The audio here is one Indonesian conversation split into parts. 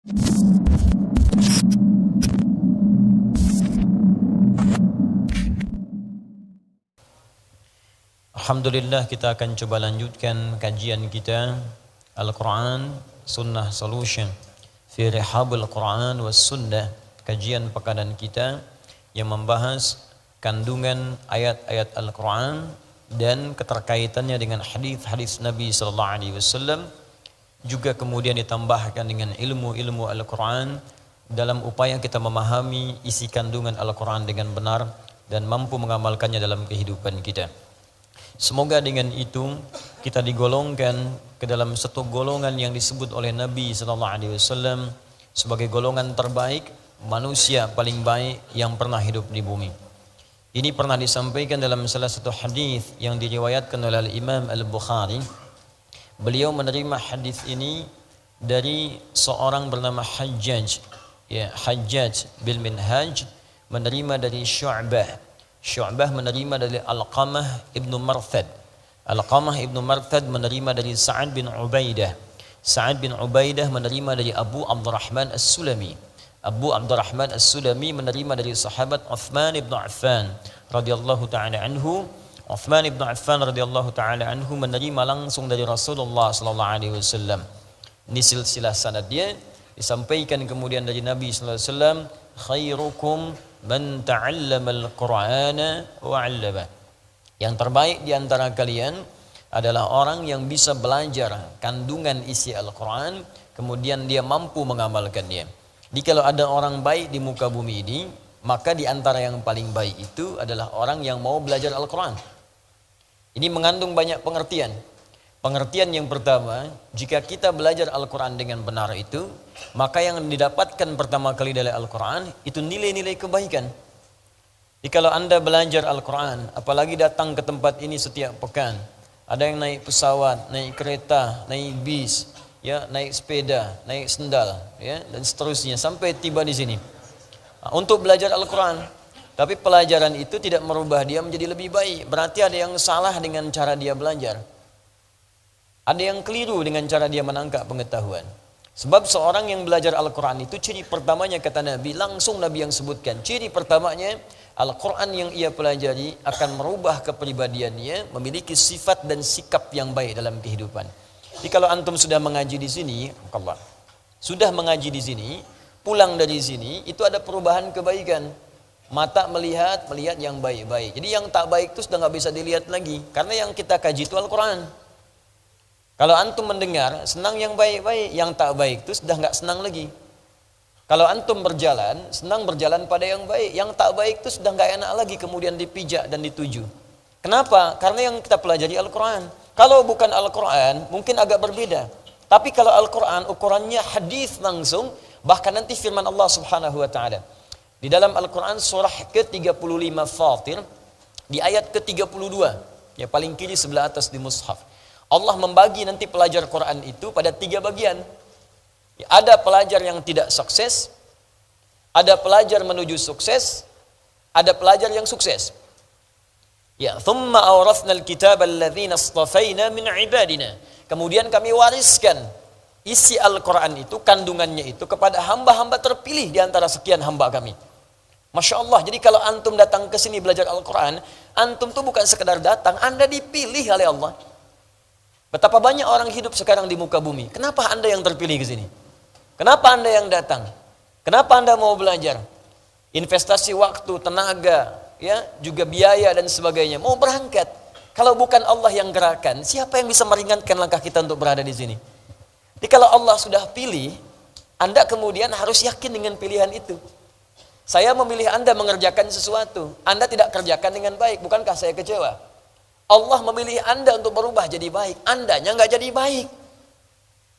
Alhamdulillah, kita akan coba lanjutkan kajian kita Al-Quran Sunnah Solution fi Rihabul Quran was Sunnah, kajian pekanan kita yang membahas kandungan ayat-ayat Al-Quran dan keterkaitannya dengan hadis-hadis Nabi sallallahu alaihi wasallam, juga kemudian ditambahkan dengan ilmu-ilmu Al-Quran dalam upaya kita memahami isi kandungan Al-Quran dengan benar dan mampu mengamalkannya dalam kehidupan kita. Semoga dengan itu kita digolongkan ke dalam satu golongan yang disebut oleh Nabi sallallahu alaihi wasallam sebagai golongan terbaik, manusia paling baik yang pernah hidup di bumi. Ini pernah disampaikan dalam salah satu hadis yang diriwayatkan oleh Imam Al-Bukhari. Beliau menerima hadis ini dari seorang bernama Hajjaj, Hajjaj bil Minhaj, menerima dari Syu'bah menerima dari Alqamah ibnu Marthad. Alqamah ibnu Marthad menerima dari Sa'ad bin Ubaidah. Sa'ad bin Ubaidah menerima dari Abu Abdurrahman As-Sulami. Abu Abdurrahman As-Sulami menerima dari sahabat Uthman ibn Affan radhiyallahu ta'ala anhu. Uthman ibn Affan radhiyallahu ta'ala anhu menerima langsung dari Rasulullah sallallahu alaihi wasallam. Ini silsilah sanad dia disampaikan kemudian dari Nabi sallallahu alaihi wasallam, khairukum man ta'allama al-Qur'ana wa 'allama. Yang terbaik di antara kalian adalah orang yang bisa belajar kandungan isi Al-Qur'an kemudian dia mampu mengamalkannya. Jadi kalau ada orang baik di muka bumi ini, maka di antara yang paling baik itu adalah orang yang mau belajar Al-Qur'an. Ini mengandung banyak pengertian. Pengertian yang pertama, jika kita belajar Al-Quran dengan benar itu, maka yang didapatkan pertama kali dari Al-Quran itu nilai-nilai kebaikan. Jadi kalau Anda belajar Al-Quran, apalagi datang ke tempat ini setiap pekan, ada yang naik pesawat, naik kereta, naik bis, ya, naik sepeda, naik sendal, ya, dan seterusnya sampai tiba di sini untuk belajar Al-Quran. Tapi pelajaran itu tidak merubah dia menjadi lebih baik. Berarti ada yang salah dengan cara dia belajar. Ada yang keliru dengan cara dia menangkap pengetahuan. Sebab seorang yang belajar Al-Quran itu ciri pertamanya, kata Nabi, langsung Nabi yang sebutkan. Ciri pertamanya, Al-Quran yang ia pelajari akan merubah kepribadiannya, memiliki sifat dan sikap yang baik dalam kehidupan. Jadi kalau antum sudah mengaji di sini, sudah mengaji di sini, pulang dari sini, itu ada perubahan kebaikan. Mata melihat yang baik-baik. Jadi yang tak baik itu sudah nggak bisa dilihat lagi. Karena yang kita kaji itu Al-Quran. Kalau antum mendengar, senang yang baik-baik, yang tak baik itu sudah nggak senang lagi. Kalau antum berjalan, senang berjalan pada yang baik, yang tak baik itu sudah nggak enak lagi kemudian dipijak dan dituju. Kenapa? Karena yang kita pelajari Al-Quran. Kalau bukan Al-Quran, mungkin agak berbeda. Tapi kalau Al-Quran, ukurannya hadis langsung, bahkan nanti firman Allah Subhanahu Wa Taala di dalam Al-Quran surah ke-35 Fatir, di ayat ke-32, ya paling kiri sebelah atas di mushaf. Allah membagi nanti pelajar Quran itu pada 3 bagian. Ada pelajar yang tidak sukses, ada pelajar menuju sukses, ada pelajar yang sukses. Ya, thumma awrathna al-kitaba alladhina istafaina min ibadina. Kemudian kami wariskan isi Al-Quran itu, kandungannya itu kepada hamba-hamba terpilih di antara sekian hamba kami. Masya Allah, jadi kalau antum datang ke sini belajar Al-Quran, antum tuh bukan sekedar datang, Anda dipilih oleh Allah. Betapa banyak orang hidup sekarang di muka bumi. Kenapa Anda yang terpilih ke sini? Kenapa Anda yang datang? Kenapa Anda mau belajar? Investasi waktu, tenaga, ya, juga biaya dan sebagainya. Mau berangkat. Kalau bukan Allah yang gerakan, siapa yang bisa meringankan langkah kita untuk berada di sini? Jadi kalau Allah sudah pilih, Anda kemudian harus yakin dengan pilihan itu. Saya memilih Anda mengerjakan sesuatu, Anda tidak kerjakan dengan baik, bukankah saya kecewa? Allah memilih Anda untuk berubah jadi baik, Andanya nggak jadi baik.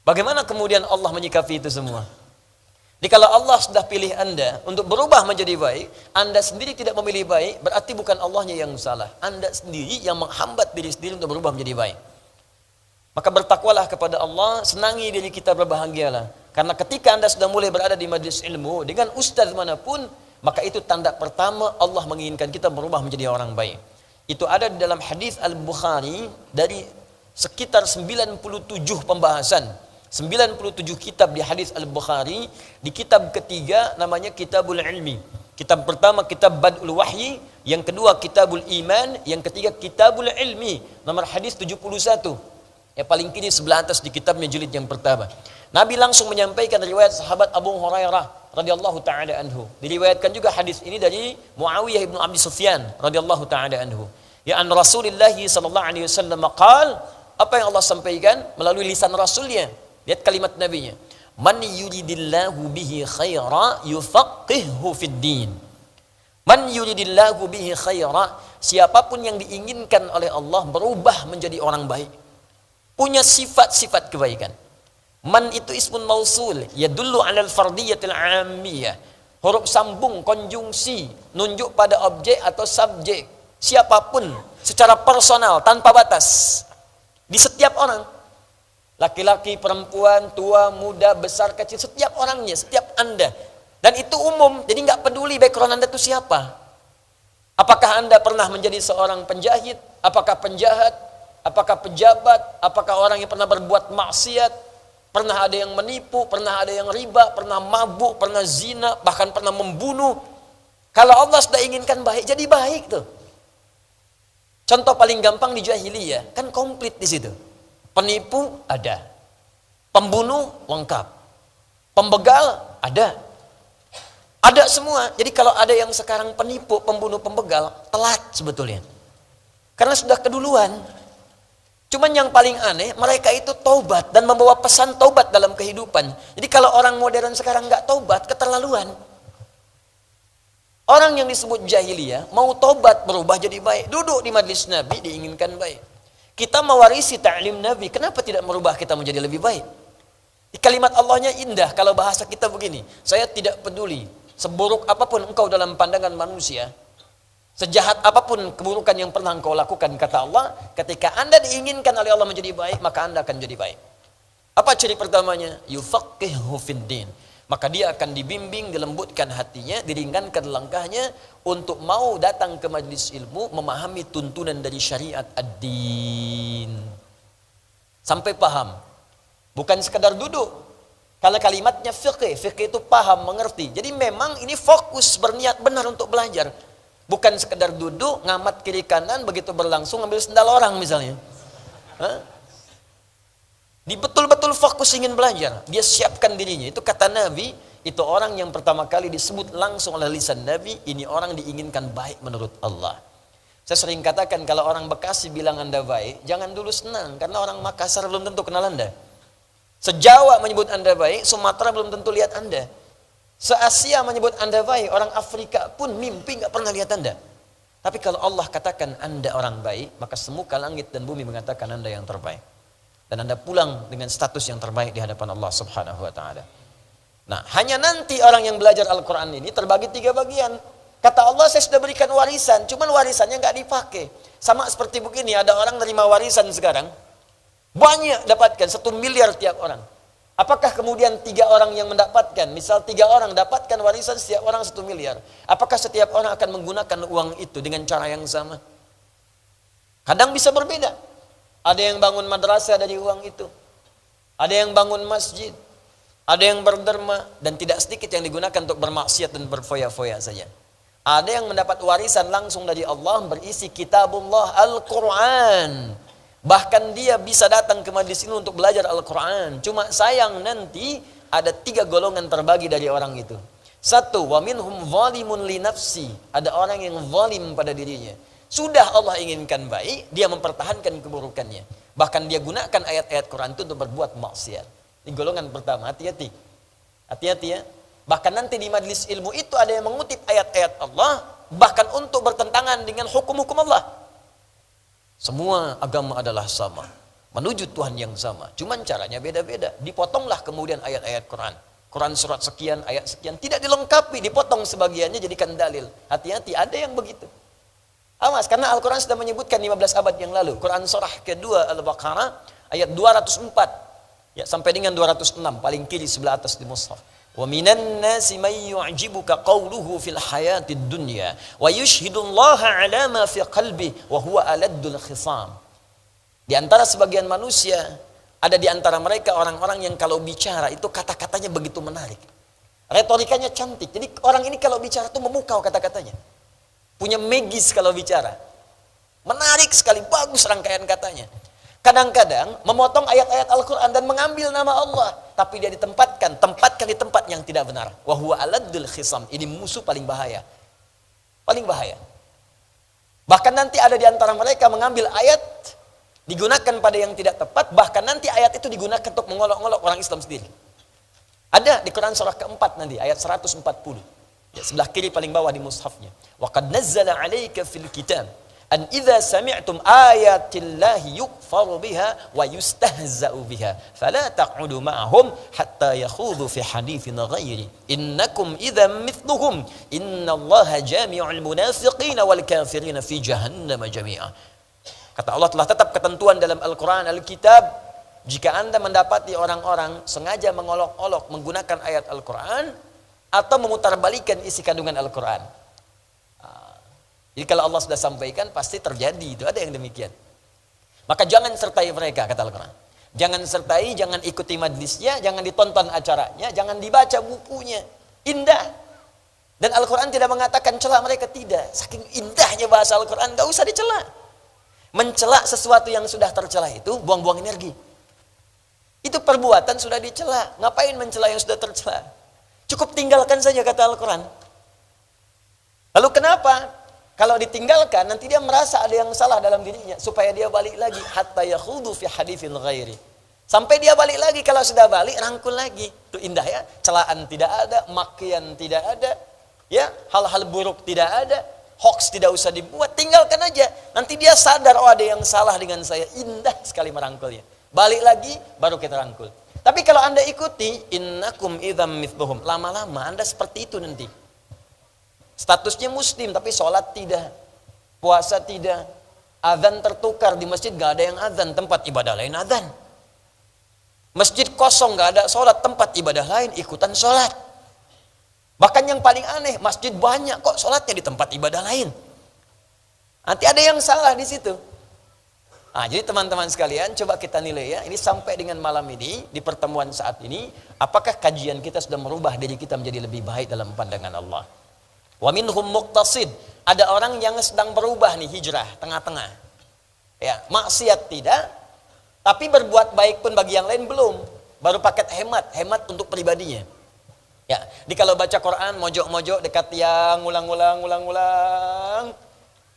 Bagaimana kemudian Allah menyikapi itu semua? Jadi kalau Allah sudah pilih Anda untuk berubah menjadi baik, Anda sendiri tidak memilih baik, berarti bukan Allahnya yang salah. Anda sendiri yang menghambat diri sendiri untuk berubah menjadi baik. Maka bertakwalah kepada Allah, senangi diri kita, berbahagialah. Karena ketika Anda sudah mulai berada di majlis ilmu dengan ustaz manapun, maka itu tanda pertama Allah menginginkan kita berubah menjadi orang baik. Itu ada di dalam hadis Al-Bukhari dari sekitar 97 pembahasan 97 kitab di hadis Al-Bukhari. Di kitab ketiga namanya Kitabul Ilmi. Kitab pertama Kitab Bad'ul Wahyi, yang kedua Kitabul Iman, yang ketiga Kitabul Ilmi. Nomor hadis 71. Ya paling kiri sebelah atas di kitabnya jilid yang pertama. Nabi langsung menyampaikan riwayat sahabat Abu Hurairah radhiyallahu taala anhu. Diriwayatkan juga hadis ini dari Muawiyah bin Abi Sufyan radhiyallahu taala anhu. Ya an Rasulullah sallallahu alaihi wasallam qaal, apa yang Allah sampaikan melalui lisan Rasulnya. Lihat kalimat Nabinya. Man yuridillahu bihi khaira yufaqqihhu fid din. Man yuridillahu bihi khaira, siapapun yang diinginkan oleh Allah berubah menjadi orang baik, punya sifat-sifat kebaikan. Man itu ismun mausul, yadullu 'alal fardiyatil 'ammiyah. Huruf sambung, konjungsi, nunjuk pada objek atau subjek. Siapapun secara personal, tanpa batas. Di setiap orang. Laki-laki, perempuan, tua, muda, besar, kecil, setiap orangnya, setiap Anda. Dan itu umum, jadi nggak peduli background Anda itu siapa. Apakah Anda pernah menjadi seorang penjahit? Apakah penjahat? Apakah pejabat? Apakah orang yang pernah berbuat maksiat? Pernah ada yang menipu, pernah ada yang riba, pernah mabuk, pernah zina, bahkan pernah membunuh. Kalau Allah sudah inginkan baik, jadi baik tuh. Contoh paling gampang di jahiliyah, kan komplit di situ. Penipu ada, pembunuh lengkap, pembegal ada semua. Jadi kalau ada yang sekarang penipu, pembunuh, pembegal, telat sebetulnya. Karena sudah keduluan. Cuman yang paling aneh, mereka itu taubat dan membawa pesan taubat dalam kehidupan. Jadi kalau orang modern sekarang nggak taubat, keterlaluan. Orang yang disebut jahiliyah mau taubat berubah jadi baik, duduk di majlis Nabi diinginkan baik. Kita mewarisi ta'lim Nabi, kenapa tidak merubah kita menjadi lebih baik? Di kalimat Allahnya indah, kalau bahasa kita begini, saya tidak peduli seburuk apapun engkau dalam pandangan manusia, sejahat apapun keburukan yang pernah engkau lakukan, kata Allah, ketika Anda diinginkan oleh Allah menjadi baik, maka Anda akan jadi baik. Apa ciri pertamanya? Yufaqqihhu fid-din. Maka dia akan dibimbing, dilembutkan hatinya, diringankan langkahnya untuk mau datang ke majlis ilmu, memahami tuntunan dari syariat ad-din. Sampai paham. Bukan sekadar duduk. Kalau kalimatnya fiqh itu paham, mengerti. Jadi memang ini fokus, berniat benar untuk belajar. Bukan sekedar duduk, ngamat kiri kanan, begitu berlangsung ambil sendal orang misalnya. Dia betul-betul fokus ingin belajar. Dia siapkan dirinya. Itu kata Nabi, itu orang yang pertama kali disebut langsung oleh lisan Nabi, ini orang diinginkan baik menurut Allah. Saya sering katakan kalau orang Bekasi bilang Anda baik, jangan dulu senang. Karena orang Makassar belum tentu kenal Anda. Se-Jawa menyebut Anda baik, Sumatera belum tentu lihat Anda. Se-Asia menyebut Anda baik, orang Afrika pun mimpi nggak pernah lihat Anda. Tapi kalau Allah katakan Anda orang baik, maka semuka langit dan bumi mengatakan Anda yang terbaik. Dan Anda pulang dengan status yang terbaik di hadapan Allah Subhanahu wa taala. Nah, hanya nanti orang yang belajar Al-Qur'an ini terbagi 3 bagian. Kata Allah, saya sudah berikan warisan, cuman warisannya nggak dipakai. Sama seperti begini, ada orang nerima warisan sekarang, banyak dapatkan 1 miliar tiap orang. Apakah kemudian 3 orang yang mendapatkan, misal 3 orang dapatkan warisan setiap orang 1 miliar. Apakah setiap orang akan menggunakan uang itu dengan cara yang sama? Kadang bisa berbeda. Ada yang bangun madrasah dari uang itu. Ada yang bangun masjid. Ada yang berderma. Dan tidak sedikit yang digunakan untuk bermaksiat dan berfoya-foya saja. Ada yang mendapat warisan langsung dari Allah berisi kitabullah Al-Quran. Bahkan dia bisa datang ke majlis ini untuk belajar Al-Quran. Cuma sayang nanti ada 3 golongan terbagi dari orang itu. 1, wa minhum zalimun li nafsi. Ada orang yang zalim pada dirinya. Sudah Allah inginkan baik, dia mempertahankan keburukannya. Bahkan dia gunakan ayat-ayat Quran itu untuk berbuat maksiat. Ini golongan pertama, hati-hati. Hati-hati ya. Bahkan nanti di majlis ilmu itu ada yang mengutip ayat-ayat Allah, bahkan untuk bertentangan dengan hukum-hukum Allah. Semua agama adalah sama, menuju Tuhan yang sama. Cuman caranya beda-beda. Dipotonglah kemudian ayat-ayat Quran. Quran surat sekian, ayat sekian. Tidak dilengkapi, dipotong sebagiannya jadikan dalil. Hati-hati, ada yang begitu. Awas, karena Al-Quran sudah menyebutkan 15 abad yang lalu. Quran surah kedua Al-Baqarah ayat 204 ya, sampai dengan 206, paling kiri sebelah atas di mushaf. Wa minan nasi may yu'jibuka qawluhu fil hayatid dunya wa yushhidullaha ala ma fi qalbi wa huwa aladdul khisam. Di antara sebagian manusia Ada di antara mereka orang-orang yang kalau bicara itu kata-katanya begitu menarik. Retorikanya cantik. Jadi orang ini kalau bicara itu memukau kata-katanya. Punya magis kalau bicara. Menarik sekali, bagus rangkaian katanya. Kadang-kadang memotong ayat-ayat Al-Quran dan mengambil nama Allah. Tapi dia tempatkan di tempat yang tidak benar. Wa huwa aladdul khisam. Ini musuh paling bahaya. Paling bahaya. Bahkan nanti ada di antara mereka mengambil ayat, digunakan pada yang tidak tepat, bahkan nanti ayat itu digunakan untuk mengolok-olok orang Islam sendiri. Ada di Quran surah keempat nanti, ayat 140. Ya, sebelah kiri paling bawah di mushafnya. Wa qad nazzala 'alaika fil kitab an idza sami'tum ayatillahi yukfaru biha wa yustahza'u biha fala taq'udu ma'ahum hatta yakhudhu fi haditsin ghairi innakum idzan mithluhum innallaha jami'ul munafiqina wal kafirina fi jahannam jami'a. Kata Allah, telah tetap ketentuan dalam Al-Quran, Al-Kitab, jika Anda mendapati orang-orang sengaja mengolok-olok menggunakan ayat Al-Quran atau memutarbalikan isi kandungan Al-Quran. Jadi kalau Allah sudah sampaikan pasti terjadi, itu ada yang demikian. Maka jangan sertai mereka, kata Al-Quran. Jangan sertai, jangan ikuti majlisnya, jangan ditonton acaranya, jangan dibaca bukunya. Indah. Dan Al-Quran tidak mengatakan cela mereka, tidak. Saking indahnya bahasa Al-Quran, gak usah dicela. Mencela sesuatu yang sudah tercela itu buang-buang energi. Itu perbuatan sudah dicela. Ngapain mencela yang sudah tercela? Cukup tinggalkan saja, kata Al-Quran. Lalu kenapa? Kalau ditinggalkan nanti dia merasa ada yang salah dalam dirinya supaya dia balik lagi hatta yakhudhu fi haditsin ghairi. Sampai dia balik lagi, kalau sudah balik rangkul lagi. Itu indah ya. Celaan tidak ada, makian tidak ada, ya, hal-hal buruk tidak ada. Hoax tidak usah dibuat, tinggalkan aja. Nanti dia sadar, oh ada yang salah dengan saya. Indah sekali merangkulnya. Balik lagi, baru kita rangkul. Tapi kalau Anda ikuti, innakum idzam mithluhum. Lama-lama Anda seperti itu nanti. Statusnya muslim, tapi sholat tidak. Puasa tidak. Azan tertukar, di masjid gak ada yang azan, tempat ibadah lain azan. Masjid kosong, gak ada sholat, tempat ibadah lain ikutan sholat. Bahkan yang paling aneh, masjid banyak kok sholatnya di tempat ibadah lain. Nanti ada yang salah di situ. Nah, jadi teman-teman sekalian, coba kita nilai ya. Ini sampai dengan malam ini, di pertemuan saat ini, apakah kajian kita sudah merubah diri kita menjadi lebih baik dalam pandangan Allah? Wa minhum muqtasid. Ada orang yang sedang berubah nih, hijrah, tengah-tengah. Ya, maksiat tidak, tapi berbuat baik pun bagi yang lain belum. Baru paket hemat untuk pribadinya. Ya, di kalau baca Quran mojok-mojok dekat tiang, ulang-ulang.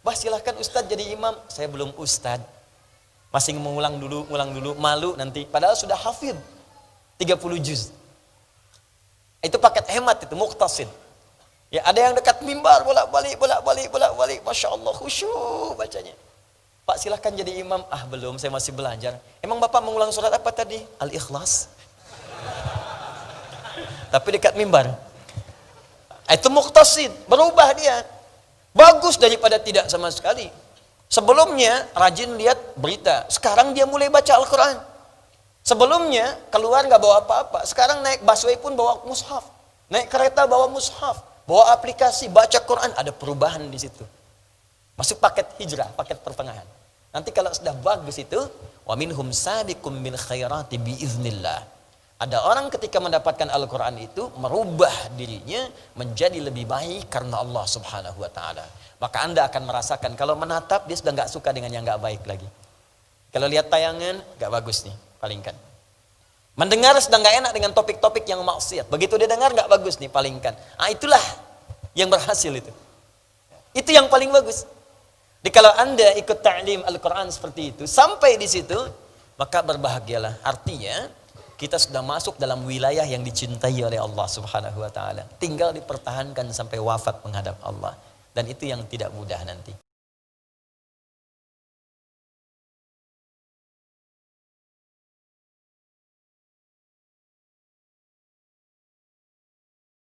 Bah, silahkan Ustadz jadi imam. Saya belum Ustadz. Masih mengulang dulu, malu nanti. Padahal sudah hafid 30 juz. Itu paket hemat itu, muqtasid. Ya, ada yang dekat mimbar bolak-balik. Masya Allah, khusyuk bacanya. Pak, silahkan jadi imam. Ah, belum, saya masih belajar. Emang Bapak mengulang surat apa tadi? Al-Ikhlas. Tapi dekat mimbar. Itu muqtasid, berubah dia. Bagus daripada tidak sama sekali. Sebelumnya rajin lihat berita, sekarang dia mulai baca Al-Quran. Sebelumnya keluar gak bawa apa-apa, sekarang naik busway pun bawa mushaf. Naik kereta bawa mushaf, bawa aplikasi, baca Quran. Ada perubahan di situ. Masuk paket hijrah, paket pertengahan. Nanti kalau sudah bagus itu, wa minhum sabiqum bil khairati biiznillah. Ada orang ketika mendapatkan Al-Quran itu merubah dirinya menjadi lebih baik karena Allah Subhanahu wa ta'ala. Maka Anda akan merasakan kalau menatap dia sudah gak suka dengan yang gak baik lagi. Kalau lihat tayangan gak bagus nih, palingkan. Mendengar sedang gak enak dengan topik-topik yang maksiat. Begitu dia dengar gak bagus nih, palingkan. Itulah yang berhasil itu. Itu yang paling bagus. Jadi kalau Anda ikut ta'lim Al-Quran seperti itu, sampai di situ, maka berbahagialah. Artinya kita sudah masuk dalam wilayah yang dicintai oleh Allah Subhanahu wa ta'ala. Tinggal dipertahankan sampai wafat menghadap Allah. Dan itu yang tidak mudah nanti.